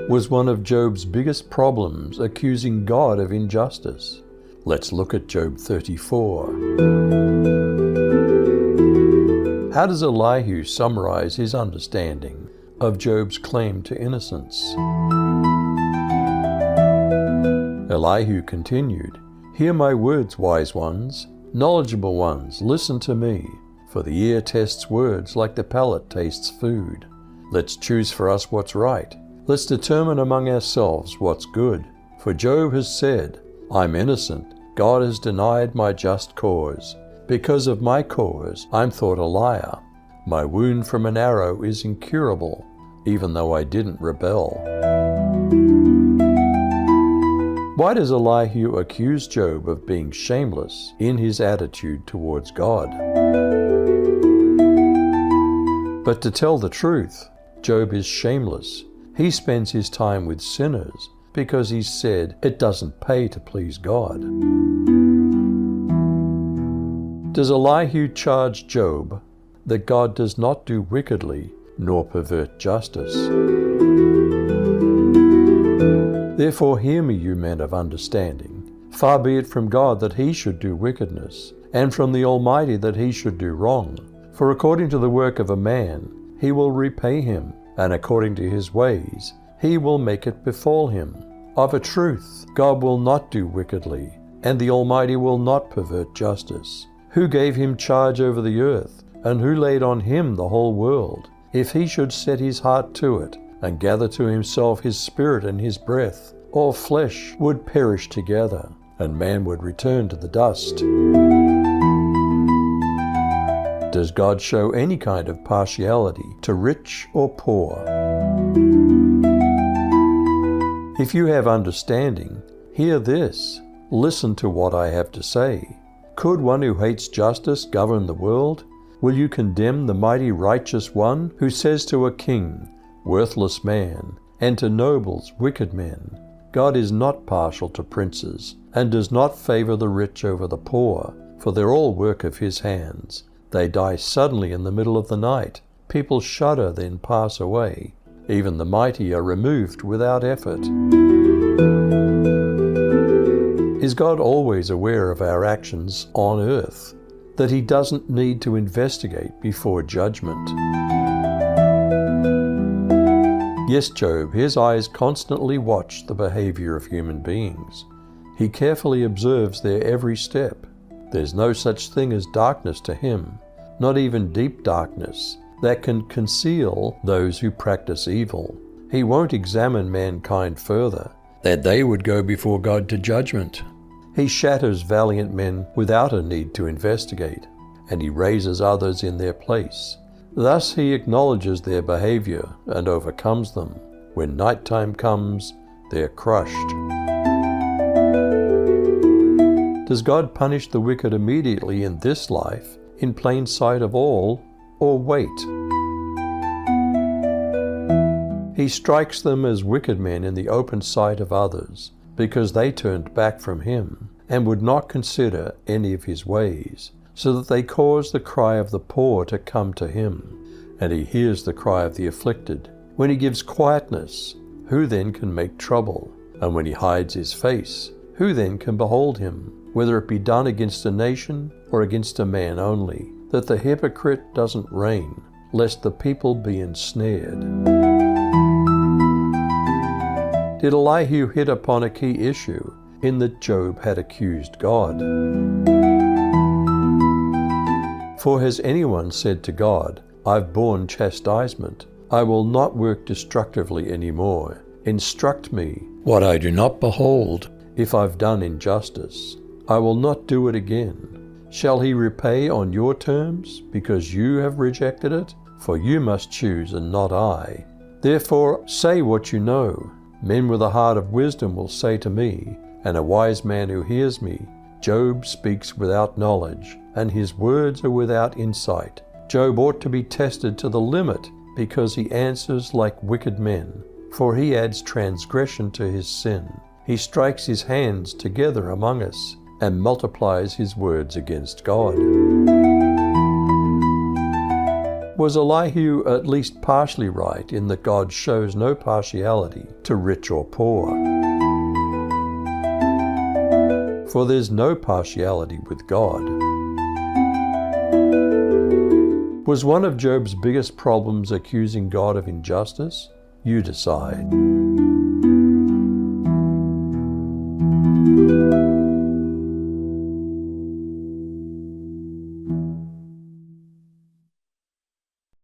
was one of Job's biggest problems, accusing God of injustice. Let's look at Job 34. How does Elihu summarize his understanding of Job's claim to innocence? Elihu continued, "Hear my words, wise ones, knowledgeable ones, listen to me, for the ear tests words like the palate tastes food. Let's choose for us what's right. Let's determine among ourselves what's good. For Job has said, I'm innocent. God has denied my just cause. Because of my cause, I'm thought a liar. My wound from an arrow is incurable, even though I didn't rebel." Why does Elihu accuse Job of being shameless in his attitude towards God? But to tell the truth, Job is shameless. He spends his time with sinners because he said it doesn't pay to please God. Does Elihu charge Job that God does not do wickedly nor pervert justice? Therefore hear me, you men of understanding. Far be it from God that he should do wickedness, and from the Almighty that he should do wrong. For according to the work of a man, he will repay him, and according to his ways, he will make it befall him. Of a truth, God will not do wickedly, and the Almighty will not pervert justice. Who gave him charge over the earth, and who laid on him the whole world? If he should set his heart to it, and gather to himself his spirit and his breath, all flesh would perish together, and man would return to the dust. Does God show any kind of partiality to rich or poor? If you have understanding, hear this. Listen to what I have to say. Could one who hates justice govern the world? Will you condemn the mighty righteous one who says to a king, worthless man, and to nobles, wicked men, God is not partial to princes, and does not favor the rich over the poor, for they're all work of his hands. They die suddenly in the middle of the night. People shudder, then pass away. Even the mighty are removed without effort. Is God always aware of our actions on earth, that he doesn't need to investigate before judgment? Yes, Job, his eyes constantly watch the behavior of human beings. He carefully observes their every step. There's no such thing as darkness to him, not even deep darkness, that can conceal those who practice evil. He won't examine mankind further, that they would go before God to judgment. He shatters valiant men without a need to investigate, and he raises others in their place. Thus he acknowledges their behavior and overcomes them. When nighttime comes, they're crushed. Does God punish the wicked immediately in this life, in plain sight of all, or wait? He strikes them as wicked men in the open sight of others, because they turned back from him and would not consider any of his ways, so that they cause the cry of the poor to come to him, and he hears the cry of the afflicted. When he gives quietness, who then can make trouble? And when he hides his face, who then can behold him? Whether it be done against a nation or against a man only, that the hypocrite doesn't reign, lest the people be ensnared. Did Elihu hit upon a key issue in that Job had accused God? For has anyone said to God, I've borne chastisement, I will not work destructively any more. Instruct me what I do not behold. If I've done injustice, I will not do it again. Shall he repay on your terms, because you have rejected it? For you must choose, and not I. Therefore say what you know. Men with a heart of wisdom will say to me, and a wise man who hears me, Job speaks without knowledge, and his words are without insight. Job ought to be tested to the limit, because he answers like wicked men. For he adds transgression to his sin. He strikes his hands together among us, and multiplies his words against God. Was Elihu at least partially right in that God shows no partiality to rich or poor? For there's no partiality with God. Was one of Job's biggest problems accusing God of injustice? You decide.